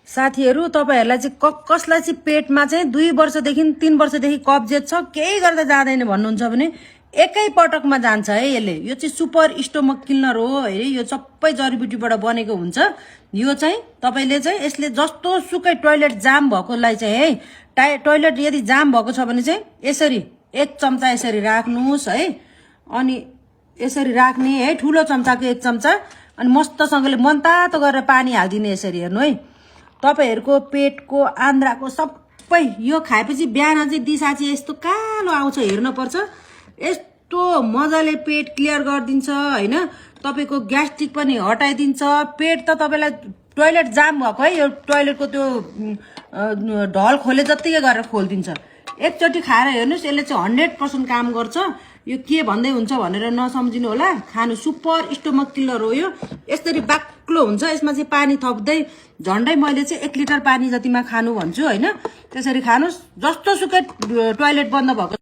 साथीहरु तपाईहरुलाई चाहिँ कसलाई चाहिँ पेटमा चाहिँ 2 वर्षदेखि 3 वर्षदेखि कब्जियत छ केही गर्दा जाँदैन भन्नुहुन्छ भने एकै पटकमा जान्छ है यसले। यो चाहिँ सुपर स्टोमक क्लिनर हो है। यो सबै जडीबुटीबाट बनेको हुन्छ। यो चाहिँ तपाईले चाहिँ यसले जस्तो सुकै टोयलेट जाम भएकोलाई चाहिँ है टोयलेट यदि जाम भएको छ भने चाहिँ यसरी 1 चम्चा यसरी राख्नुस् है। अनि यसरी राख्ने है ठुलो चम्चाको 1 चम्चा अनि मस्तसँगले मनतातो गरेर पानी हाल्दिने यसरी हेर्नु है। तपाईहरुको पेटको आन्द्राको सबै यो खाएपछि बिहान चाहिँ दिशा चाहिँ यस्तो कालो आउँछ हेर्न पर्छ। यस्तो मजाले पेट क्लियर गर्दिन्छ हैन। तपाईको ग्यास्ट्रिक पनि हटाइदिन्छ। पेट त तपाईलाई टोयलेट जाम भएको है यो टोयलेटको त्यो ढल खोले जतिकै गरेर खोल्दिन्छ। एकचोटी खाएर हेर्नुस् यसले चाहिँ 100% काम गर्छ। यो के भन्दै हुन्छ भनेर नसम्झिनु होला। खानु सुपर स्टोमक क्लिनर हो यो। यसरी बाक्लो हुन्छ। यसमा चाहिँ पानी थप्दै झन्डै मैले चाहिँ 1 लिटर पानी जतिमा खानु भन्छु हैन। त्यसरी खानुस् जस्तो सुकै टोयलेट बन्द भएको